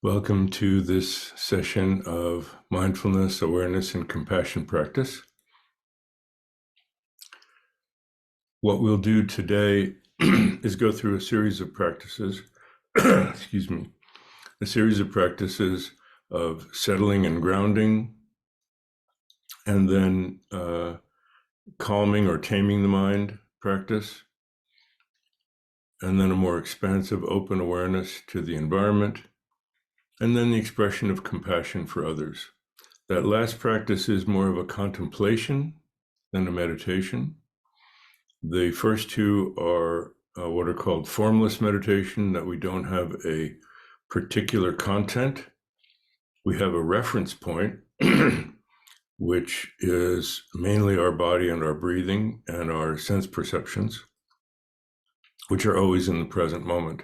Welcome to this session of mindfulness, awareness, and compassion practice. What we'll do today is go through a series of practices, excuse me, a series of practices of settling and grounding, and then calming or taming the mind practice, and then a more expansive open awareness to the environment, and then the expression of compassion for others. That last practice is more of a contemplation than a meditation. The first two are what are called formless meditation, that we don't have a particular content. We have a reference point, which is mainly our body and our breathing and our sense perceptions, which are always in the present moment.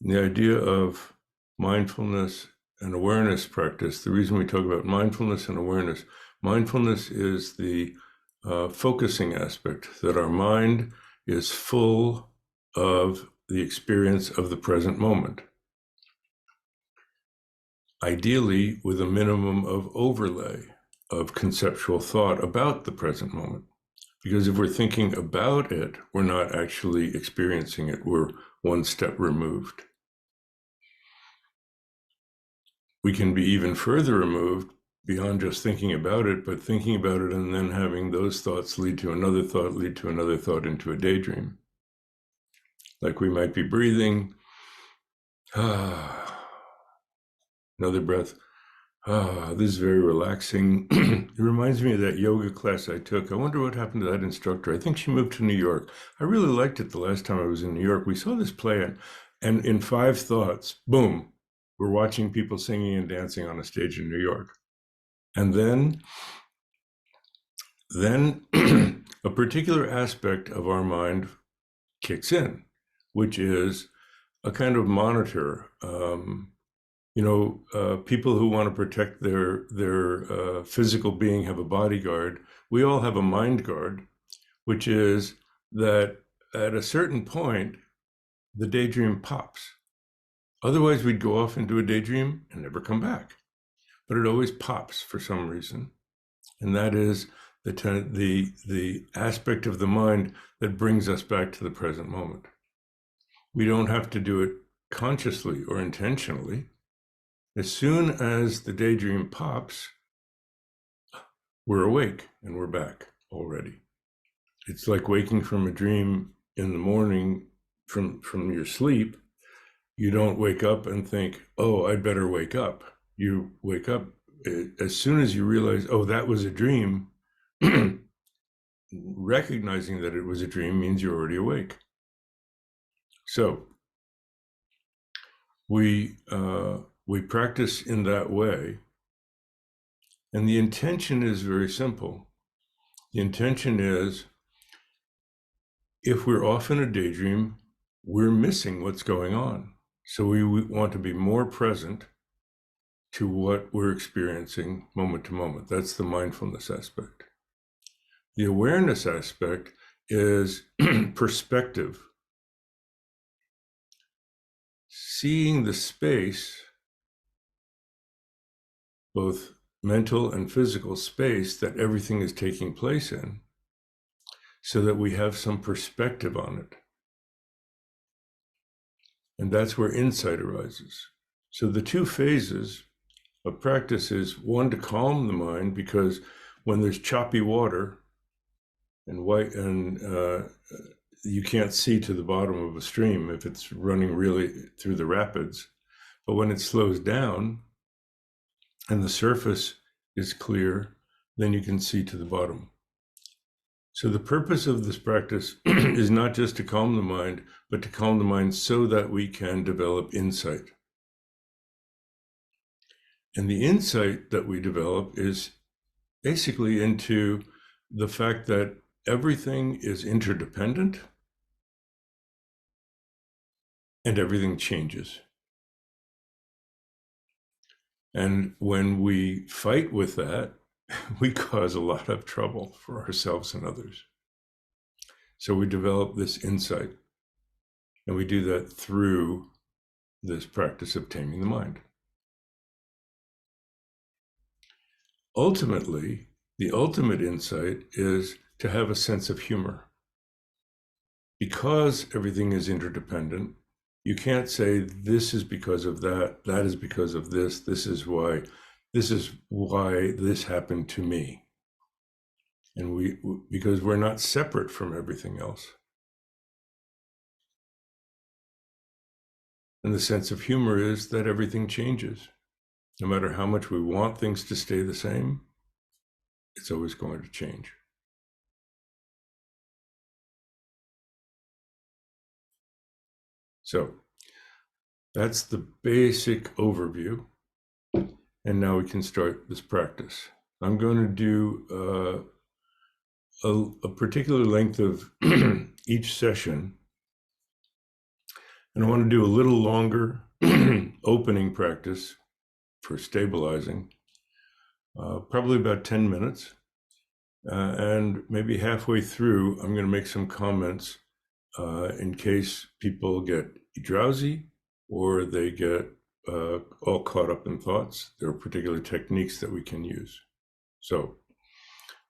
The idea of mindfulness and awareness practice, the reason we talk about mindfulness and awareness, mindfulness is the focusing aspect, that our mind is full of the experience of the present moment. Ideally, with a minimum of overlay of conceptual thought about the present moment. Because if we're thinking about it, we're not actually experiencing it. We're one step removed. We can be even further removed beyond just thinking about it, but thinking about it and then having those thoughts lead to another thought, lead to another thought, into a daydream. Like we might be breathing, another breath, this is very relaxing. It reminds me of that yoga class I took. I wonder what happened to that instructor. I think she moved to New York. I really liked it the last time I was in New York. We saw this play, and in 5 thoughts, boom, we're watching people singing and dancing on a stage in New York. And then a particular aspect of our mind kicks in, which is a kind of monitor. People who want to protect their physical being have a bodyguard. We all have a mind guard, which is that at a certain point, the daydream pops. Otherwise, we'd go off into a daydream and never come back. But it always pops for some reason. And that is the aspect of the mind that brings us back to the present moment. We don't have to do it consciously or intentionally. As soon as the daydream pops, we're awake and we're back already. It's like waking from a dream in the morning from your sleep. You don't wake up and think, oh, I'd better wake up. You wake up as soon as you realize, oh, that was a dream. Recognizing that it was a dream means you're already awake. So we practice in that way. And the intention is very simple. The intention is, if we're off in a daydream, we're missing what's going on. So we want to be more present to what we're experiencing moment to moment. That's the mindfulness aspect. The awareness aspect is perspective. Seeing the space, both mental and physical space, that everything is taking place in, so that we have some perspective on it. And that's where insight arises. So the 2 phases of practice is, one, to calm the mind, because when there's choppy water and you can't see to the bottom of a stream if it's running really through the rapids. But when it slows down and the surface is clear, then you can see to the bottom. So the purpose of this practice is not just to calm the mind, but to calm the mind so that we can develop insight. And the insight that we develop is basically into the fact that everything is interdependent and everything changes. And when we fight with that, we cause a lot of trouble for ourselves and others. So we develop this insight. And we do that through this practice of taming the mind. Ultimately, the ultimate insight is to have a sense of humor. Because everything is interdependent, you can't say this is because of that, that is because of this, this is why this happened to me. And because we're not separate from everything else. And the sense of humor is that everything changes. No matter how much we want things to stay the same, it's always going to change. So that's the basic overview. And now we can start this practice. I'm going to do a particular length of each session. And I want to do a little longer opening practice for stabilizing, probably about 10 minutes. And maybe halfway through, I'm going to make some comments in case people get drowsy or they get all caught up in thoughts. There are particular techniques that we can use. So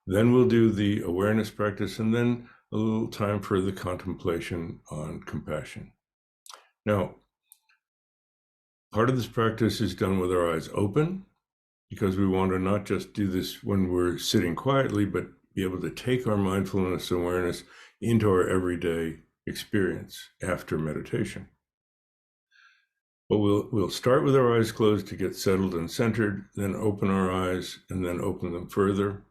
then we'll do the awareness practice and then a little time for the contemplation on compassion. Now, part of this practice is done with our eyes open because we want to not just do this when we're sitting quietly, but be able to take our mindfulness awareness into our everyday experience after meditation. But we'll start with our eyes closed to get settled and centered, then open our eyes and then open them further.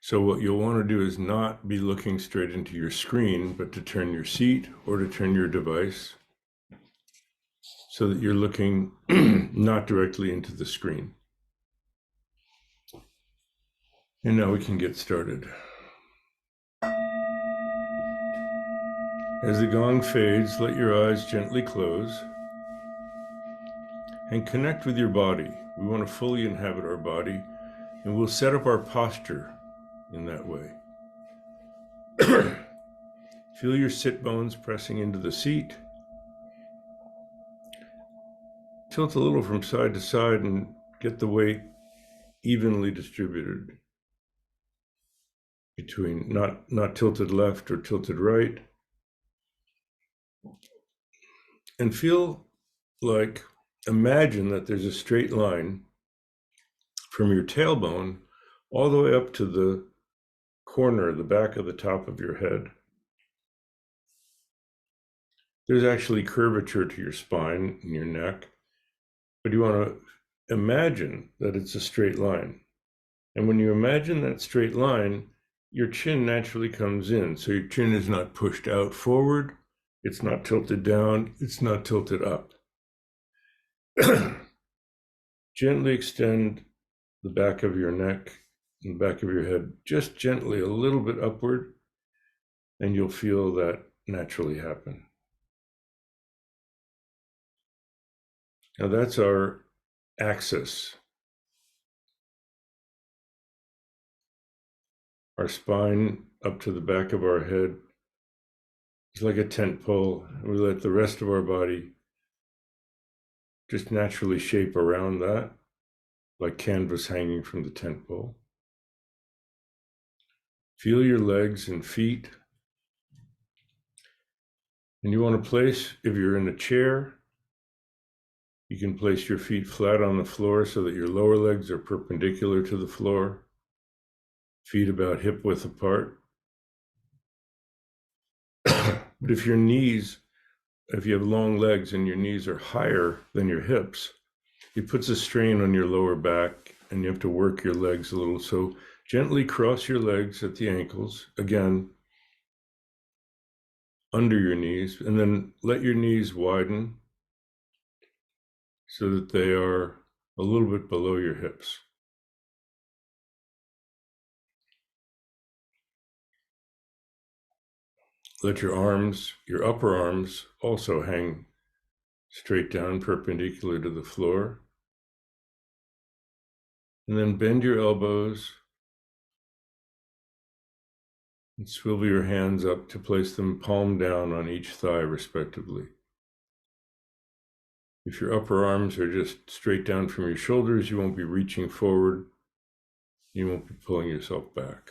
So what you'll want to do is not be looking straight into your screen, but to turn your seat or to turn your device so that you're looking not directly into the screen. And now we can get started. As the gong fades, let your eyes gently close and connect with your body. We want to fully inhabit our body, and we'll set up our posture in that way. Feel your sit bones pressing into the seat. Tilt a little from side to side and get the weight evenly distributed between not tilted left or tilted right. And feel like, imagine that there's a straight line from your tailbone all the way up to the corner, the back of the top of your head. There's actually curvature to your spine and your neck, but you want to imagine that it's a straight line. And when you imagine that straight line, your chin naturally comes in. So your chin is not pushed out forward, it's not tilted down, it's not tilted up. Gently extend the back of your neck and the back of your head, just gently a little bit upward, and you'll feel that naturally happen. Now that's our axis. Our spine up to the back of our head is like a tent pole, and we let the rest of our body just naturally shape around that, like canvas hanging from the tent pole. Feel your legs and feet. And you want to place, if you're in a chair, you can place your feet flat on the floor so that your lower legs are perpendicular to the floor, feet about hip width apart. But if you have long legs and your knees are higher than your hips, it puts a strain on your lower back and you have to work your legs a little. So gently cross your legs at the ankles, again, under your knees, and then let your knees widen so that they are a little bit below your hips. Let your arms, your upper arms, also hang straight down, perpendicular to the floor. And then bend your elbows And swivel your hands up to place them palm down on each thigh, respectively. If your upper arms are just straight down from your shoulders, you won't be reaching forward. You won't be pulling yourself back.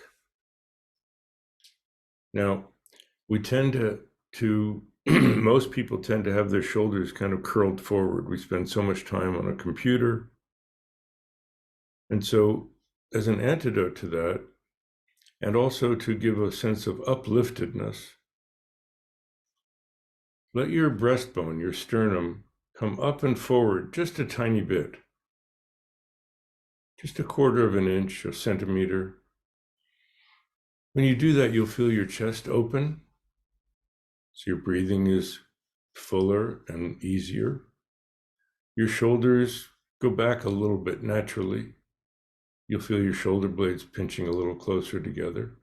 Now, we tend to most people tend to have their shoulders kind of curled forward. We spend so much time on a computer. And so, as an antidote to that, and also to give a sense of upliftedness, let your breastbone, your sternum, come up and forward just a tiny bit, just a quarter of an inch, a centimeter. When you do that, you'll feel your chest open, so your breathing is fuller and easier. Your shoulders go back a little bit naturally. You'll feel your shoulder blades pinching a little closer together.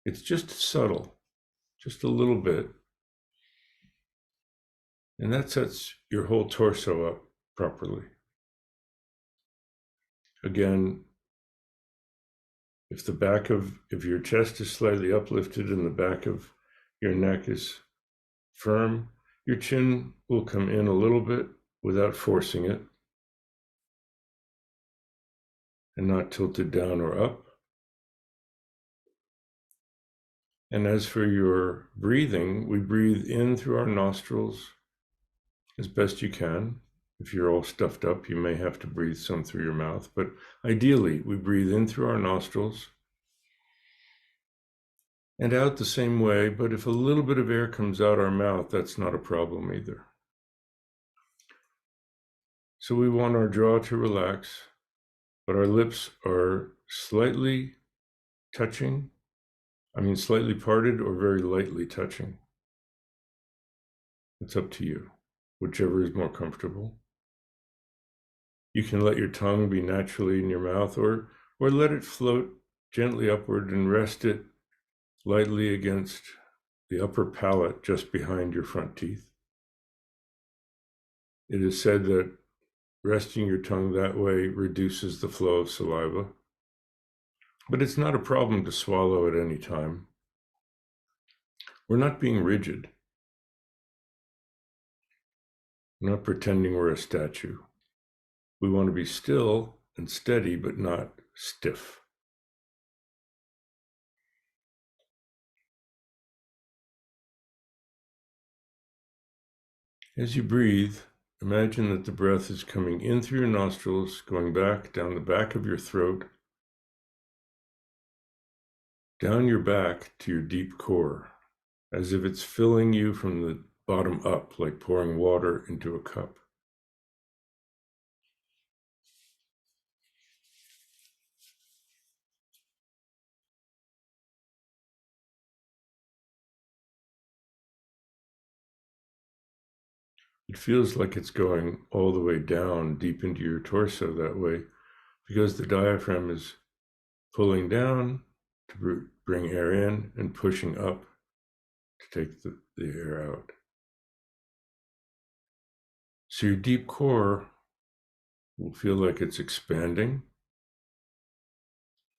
It's just subtle, just a little bit. And that sets your whole torso up properly. Again, if your chest is slightly uplifted and the back of your neck is firm, your chin will come in a little bit without forcing it and not tilted down or up. And as for your breathing, we breathe in through our nostrils as best you can. If you're all stuffed up, you may have to breathe some through your mouth, but ideally, we breathe in through our nostrils and out the same way, but if a little bit of air comes out our mouth, that's not a problem either. So we want our jaw to relax, but our lips are slightly touching. Slightly parted or very lightly touching. It's up to you, whichever is more comfortable. You can let your tongue be naturally in your mouth or let it float gently upward and rest it lightly against the upper palate just behind your front teeth. It is said that resting your tongue that way reduces the flow of saliva, but it's not a problem to swallow at any time. We're not being rigid. We're not pretending we're a statue. We want to be still and steady, but not stiff. As you breathe, imagine that the breath is coming in through your nostrils, going back down the back of your throat, down your back to your deep core, as if it's filling you from the bottom up, like pouring water into a cup. It feels like it's going all the way down deep into your torso that way, because the diaphragm is pulling down to bring air in and pushing up to take the air out. So your deep core will feel like it's expanding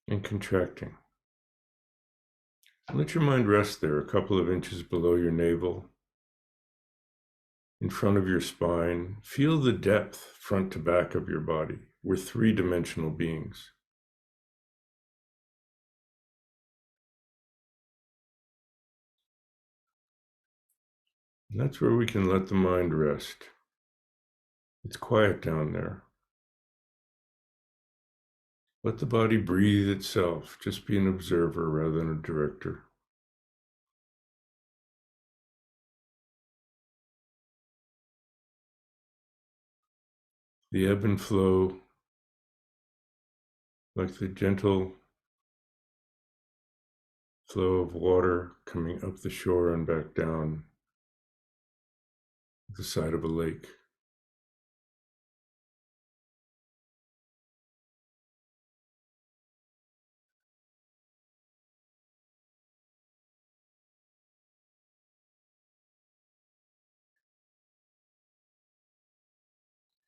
and contracting. Let your mind rest there, a couple of inches below your navel, in front of your spine. Feel the depth front to back of your body. We're three-dimensional beings. And that's where we can let the mind rest. It's quiet down there. Let the body breathe itself. Just be an observer rather than a director. The ebb and flow, like the gentle flow of water coming up the shore and back down the side of a lake.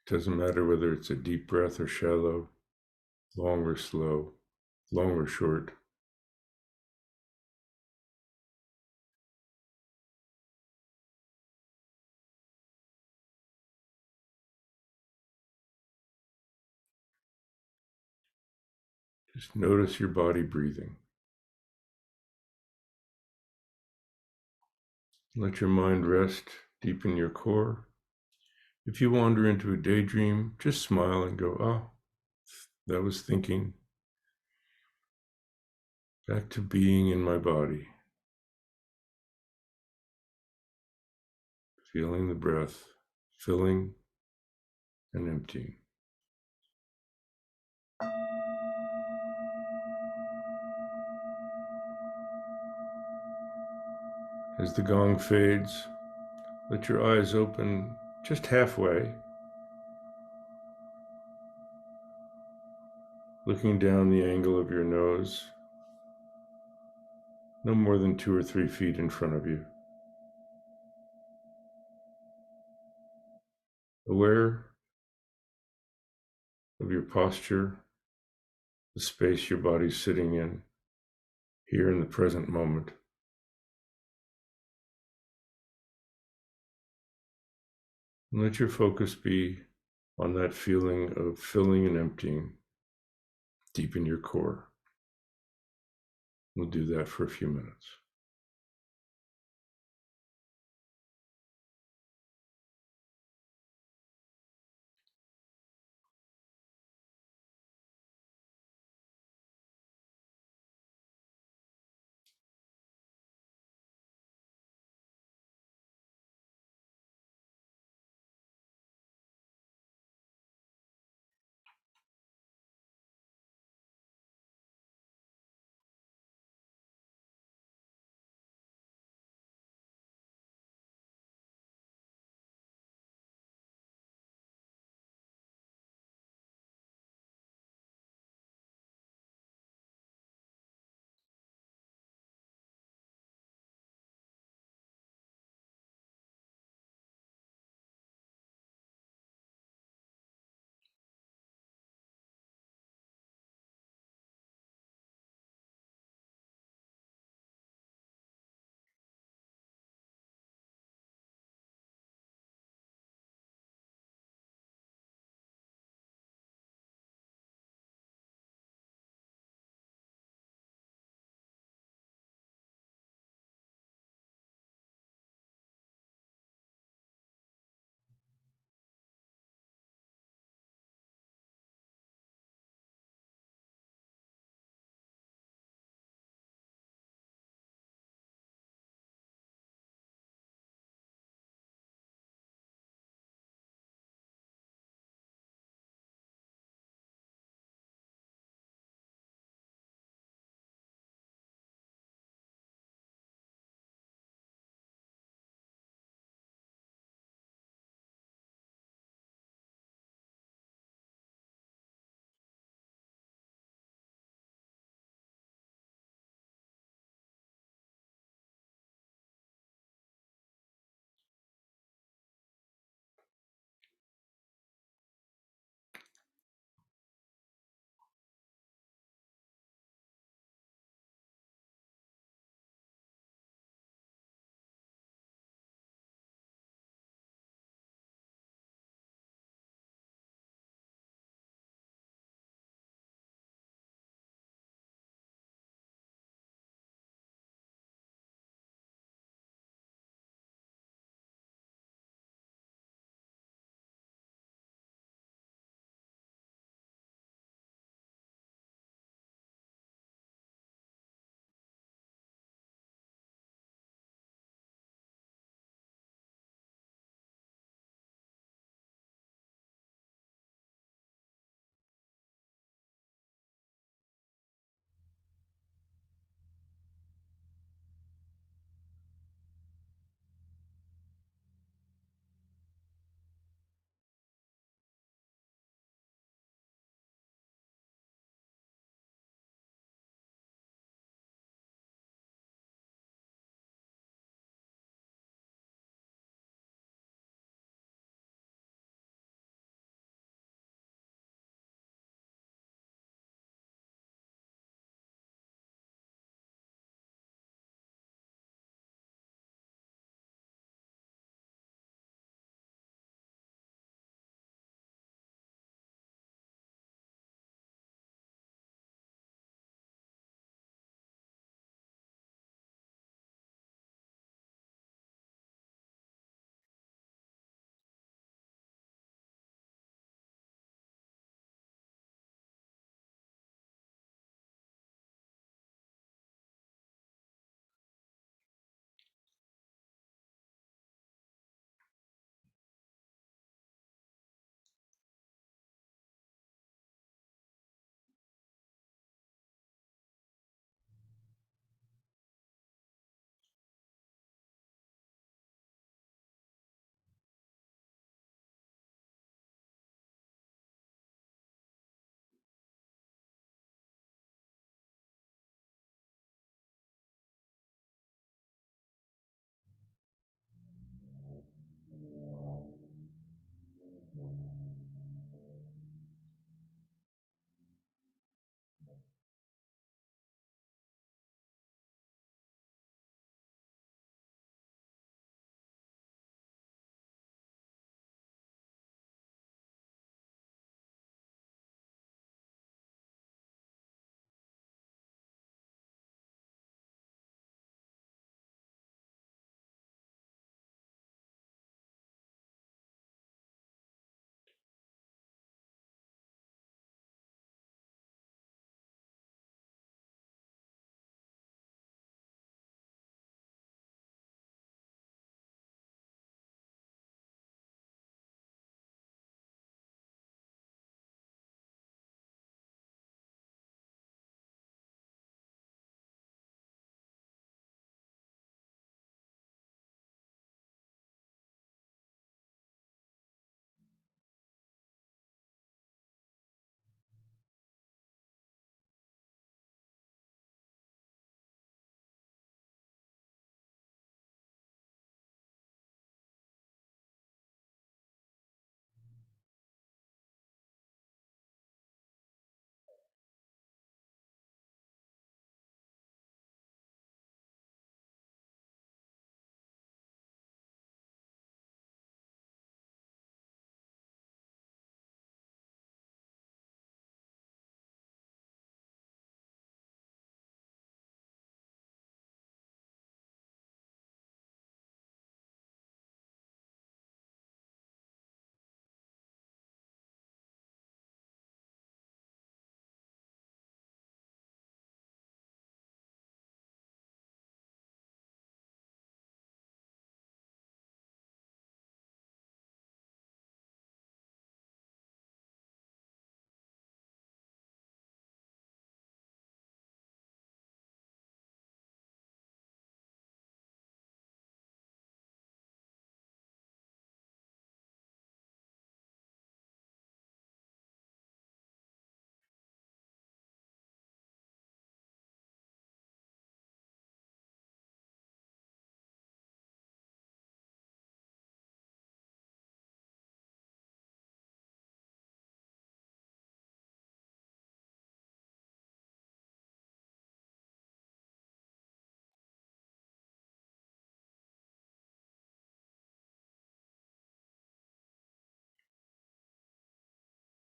It doesn't matter whether it's a deep breath or shallow, long or slow, long or short. Just notice your body breathing. Let your mind rest deep in your core. If you wander into a daydream, just smile and go, oh, that was thinking. Back to being in my body. Feeling the breath, filling and emptying. As the gong fades, let your eyes open just halfway, looking down the angle of your nose, no more than 2 or 3 feet in front of you. Aware of your posture, the space your body's sitting in, here in the present moment. And let your focus be on that feeling of filling and emptying deep in your core. We'll do that for a few minutes.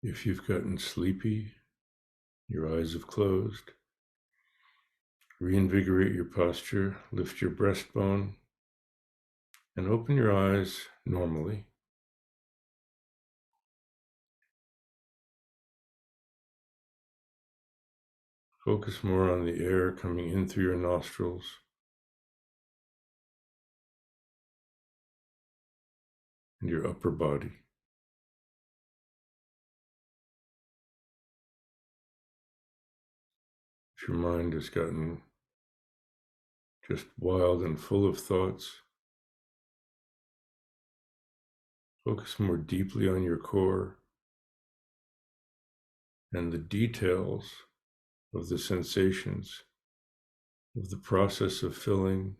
If you've gotten sleepy, your eyes have closed, reinvigorate your posture, lift your breastbone, and open your eyes normally. Focus more on the air coming in through your nostrils and your upper body. If your mind has gotten just wild and full of thoughts, focus more deeply on your core and the details of the sensations of the process of filling,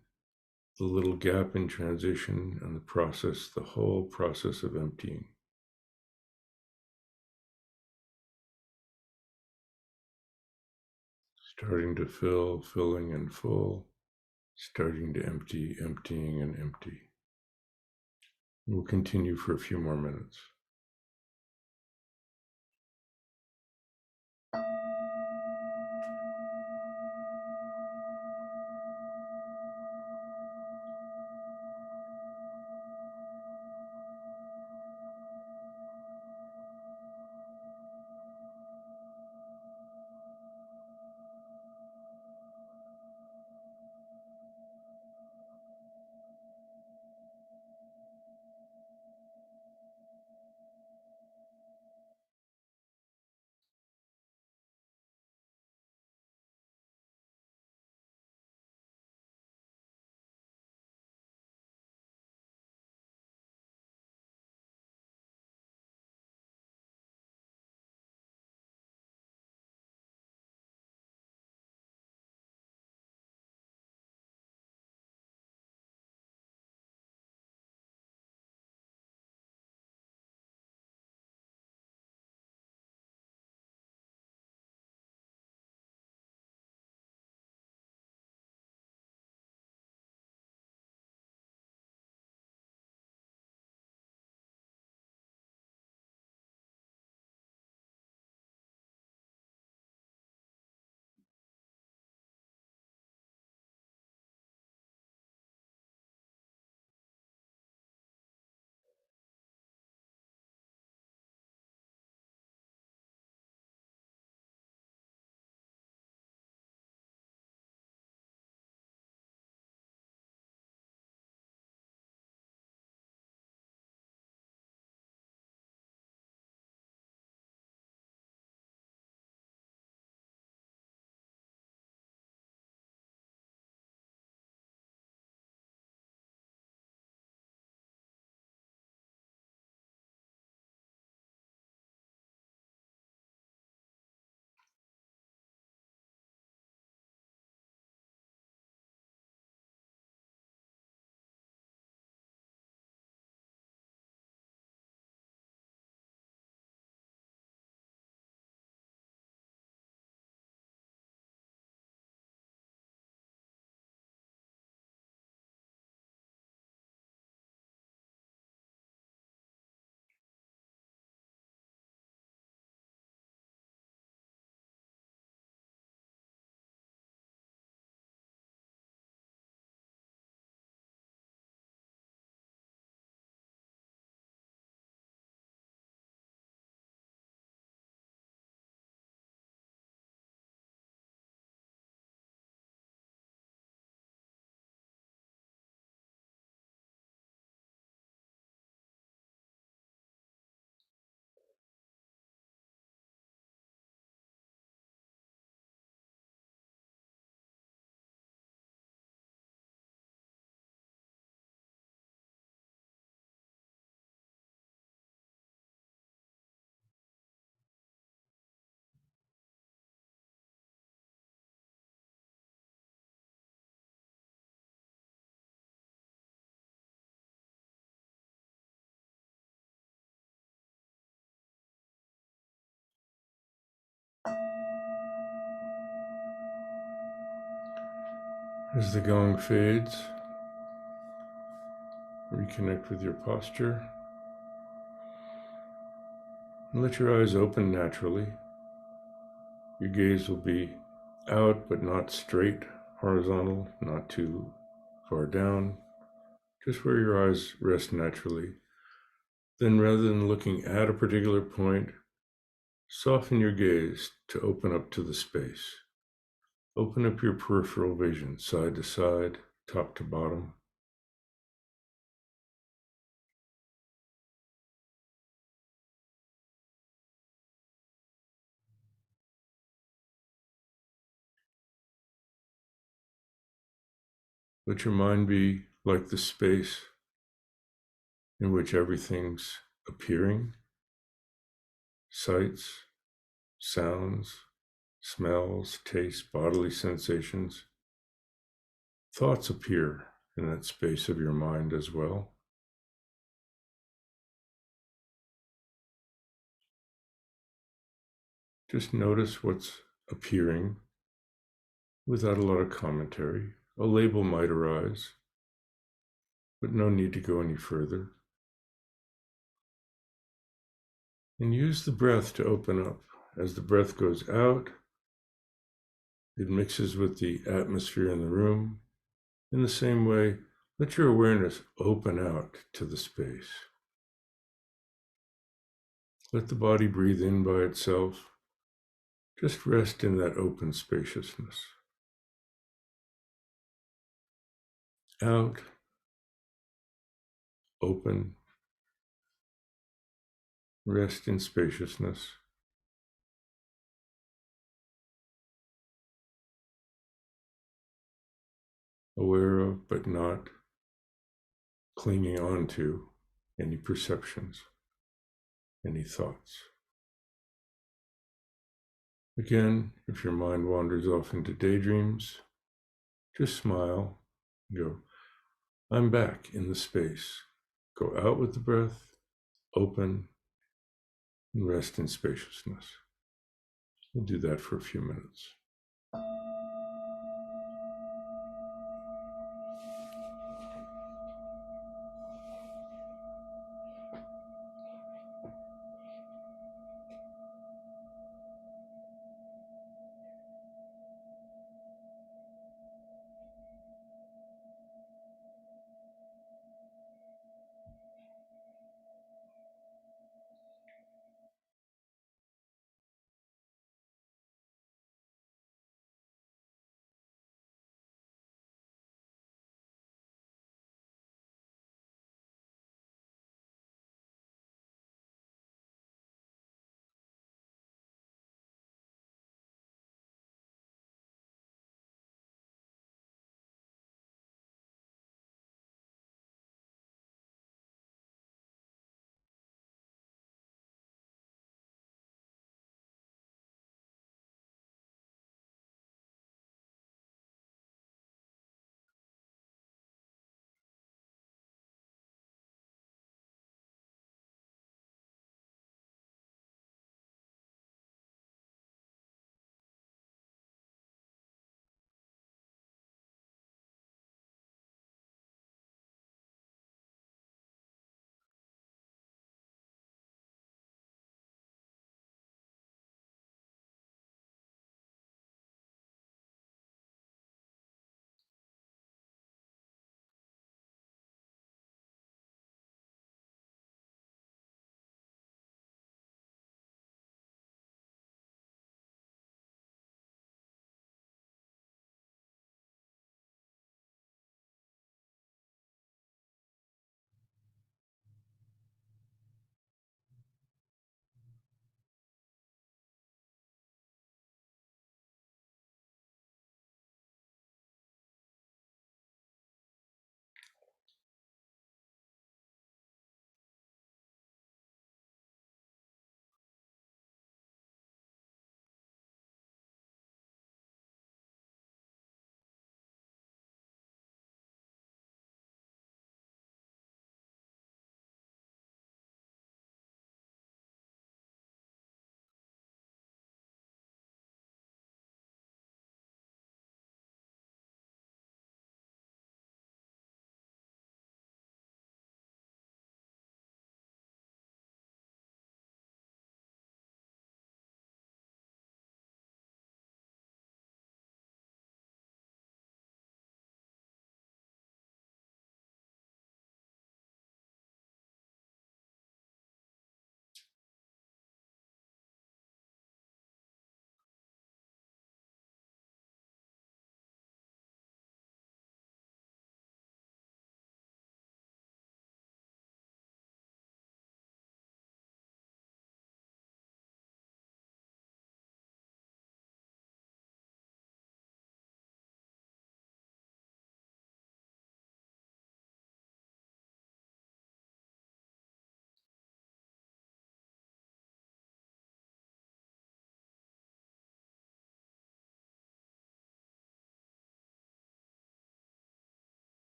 the little gap in transition, and the whole process of emptying. Starting to fill, filling and full, starting to empty, emptying and empty. We'll continue for a few more minutes. As the gong fades, reconnect with your posture. And let your eyes open naturally. Your gaze will be out, but not straight, horizontal, not too far down, just where your eyes rest naturally. Then, rather than looking at a particular point, soften your gaze to open up to the space. Open up your peripheral vision, side to side, top to bottom. Let your mind be like the space in which everything's appearing. Sights, sounds, smells, tastes, bodily sensations. Thoughts appear in that space of your mind as well. Just notice what's appearing without a lot of commentary. A label might arise, but no need to go any further. And use the breath to open up. As the breath goes out, it mixes with the atmosphere in the room. In the same way, let your awareness open out to the space. Let the body breathe in by itself. Just rest in that open spaciousness. Out, open, rest in spaciousness. Aware of, but not clinging on to any perceptions, any thoughts. Again, if your mind wanders off into daydreams, just smile and go, I'm back in the space. Go out with the breath, open, and rest in spaciousness. We'll do that for a few minutes.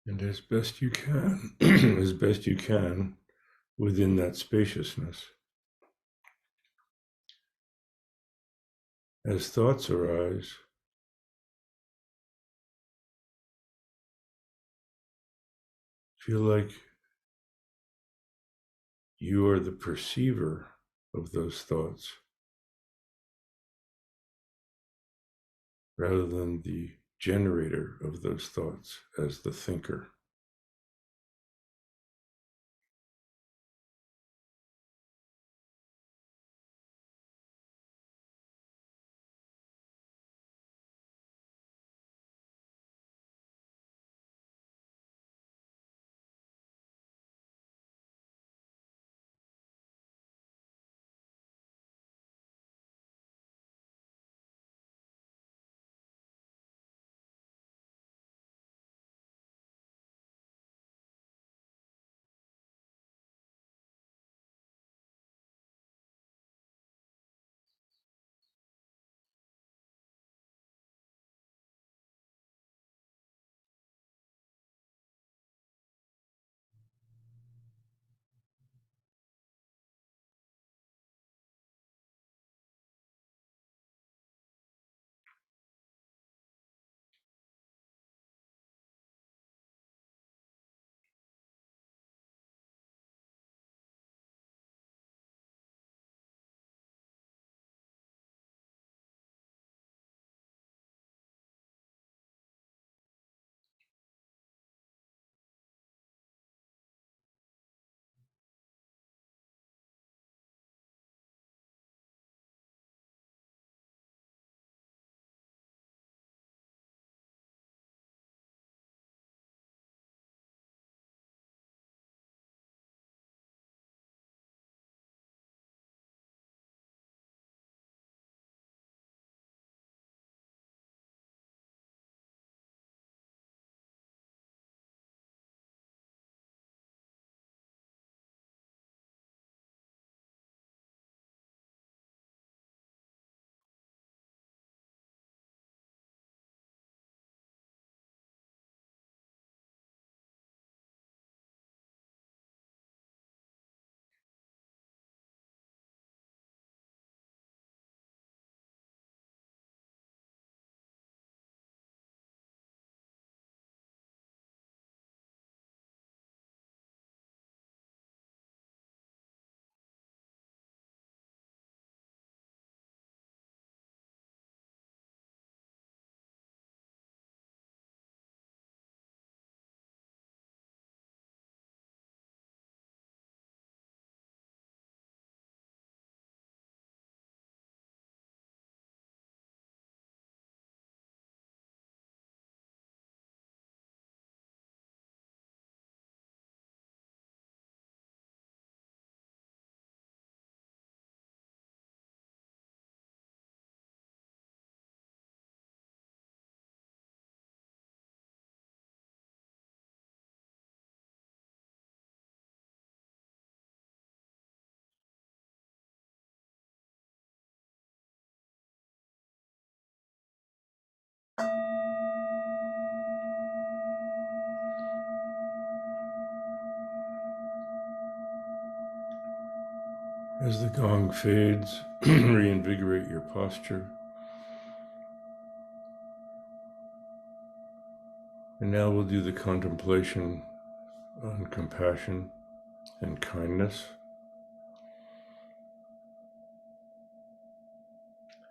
And as best you can, as best you can within that spaciousness. As thoughts arise, feel like you are the perceiver of those thoughts rather than the generator of those thoughts as the thinker. As the gong fades, reinvigorate your posture. And now we'll do the contemplation on compassion and kindness.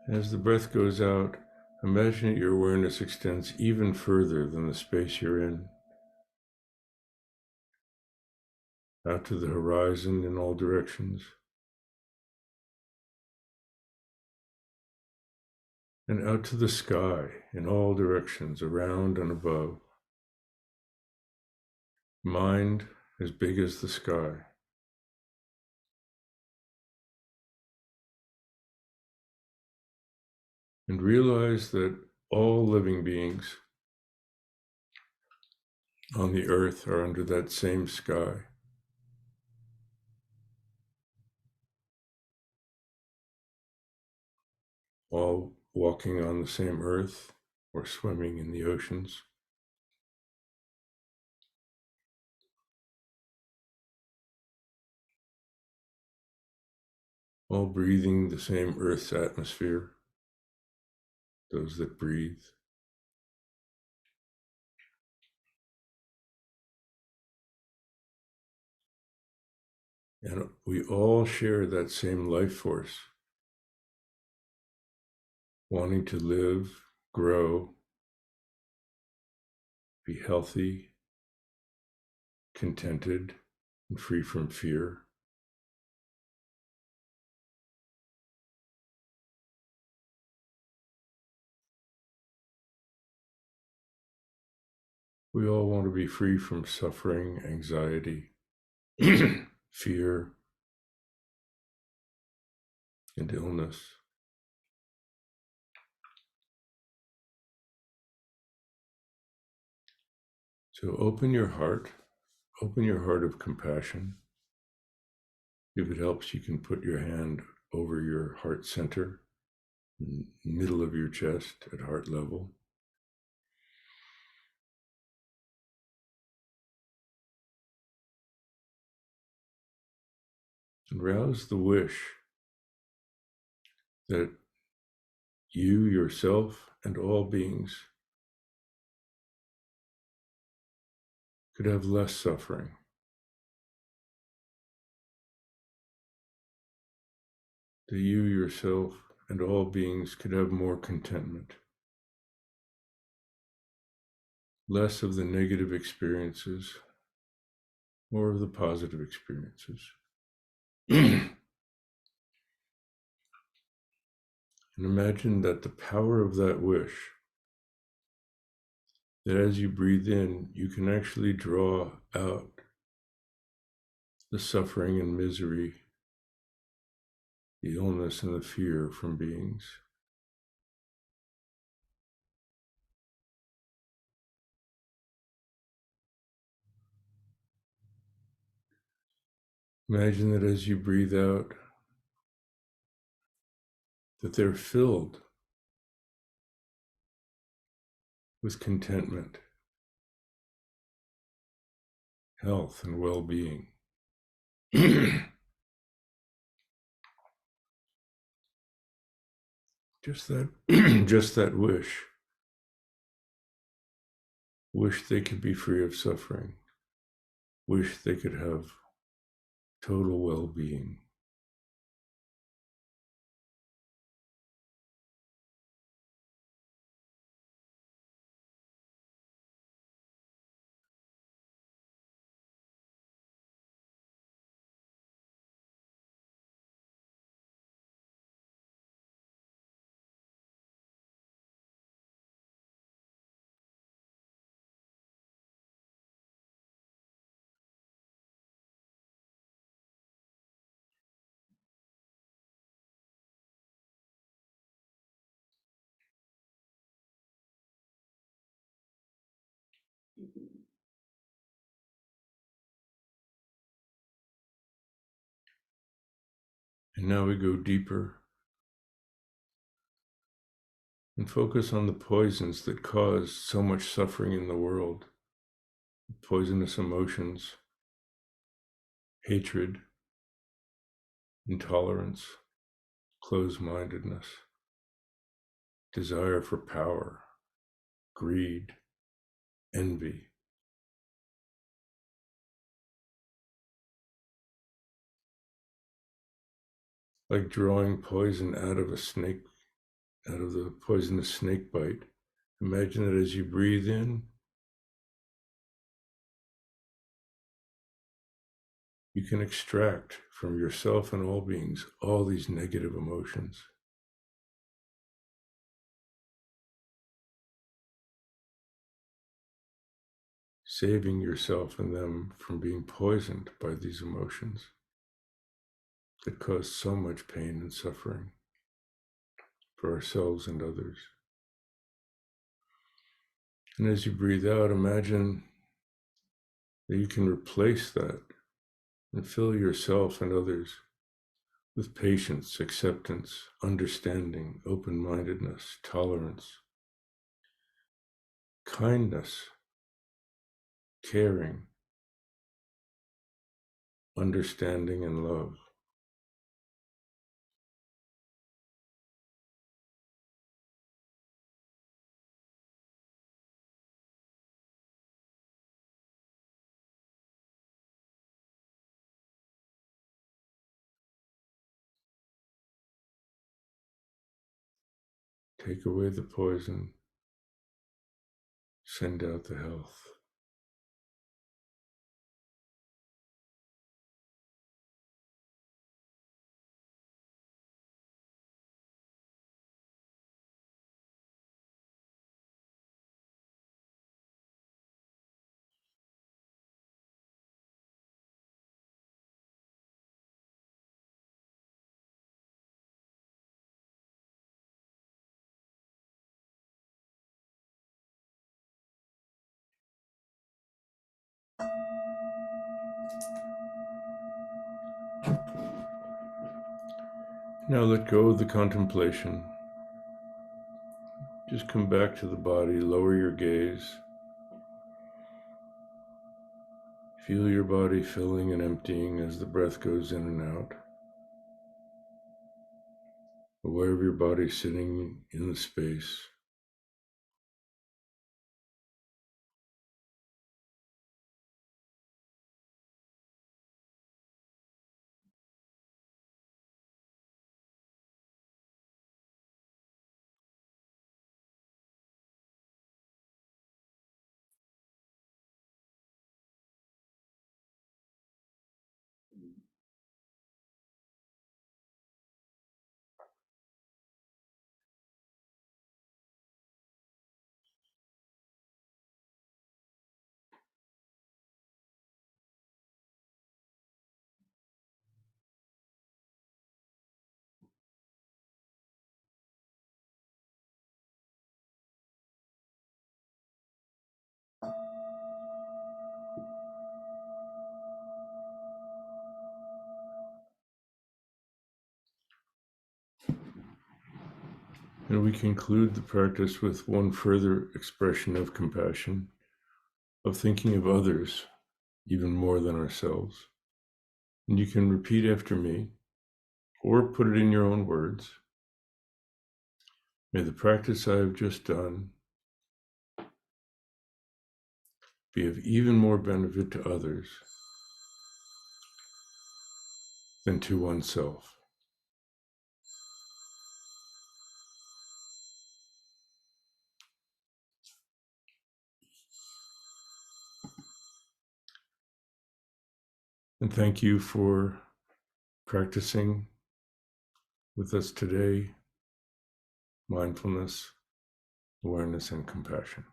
As the breath goes out, imagine that your awareness extends even further than the space you're in, out to the horizon in all directions, and out to the sky in all directions, around and above. Mind as big as the sky. And realize that all living beings on the earth are under that same sky. All walking on the same earth or swimming in the oceans. all breathing the same Earth's atmosphere, those that breathe. And we all share that same life force, wanting to live, grow, be healthy, contented, and free from fear. We all want to be free from suffering, anxiety, fear, and illness. So open your heart of compassion. If it helps, you can put your hand over your heart center, middle of your chest at heart level. And rouse the wish that you, yourself, and all beings could have less suffering. That you, yourself, and all beings could have more contentment. Less of the negative experiences, more of the positive experiences. And imagine that the power of that wish, that as you breathe in, you can actually draw out the suffering and misery, the illness and the fear from beings. Imagine that as you breathe out, that they're filled with contentment, health, and well-being. Just that, just that wish. Wish they could be free of suffering. Wish they could have total well-being. And now we go deeper and focus on the poisons that cause so much suffering in the world. Poisonous emotions, hatred, intolerance, closed-mindedness, desire for power, greed, envy. Like drawing poison out of a snake, out of the poisonous snake bite. Imagine that as you breathe in, you can extract from yourself and all beings all these negative emotions. Saving yourself and them from being poisoned by these emotions that cause so much pain and suffering for ourselves and others. And as you breathe out, imagine that you can replace that and fill yourself and others with patience, acceptance, understanding, open-mindedness, tolerance, kindness, caring, understanding, and love. Take away the poison. Send out the health. Now let go of the contemplation. Just come back to the body, lower your gaze. Feel your body filling and emptying as the breath goes in and out. Aware of your body sitting in the space. And we conclude the practice with one further expression of compassion, of thinking of others even more than ourselves. And you can repeat after me or put it in your own words. May the practice I have just done be of even more benefit to others than to oneself. And thank you for practicing with us today mindfulness, awareness, and compassion.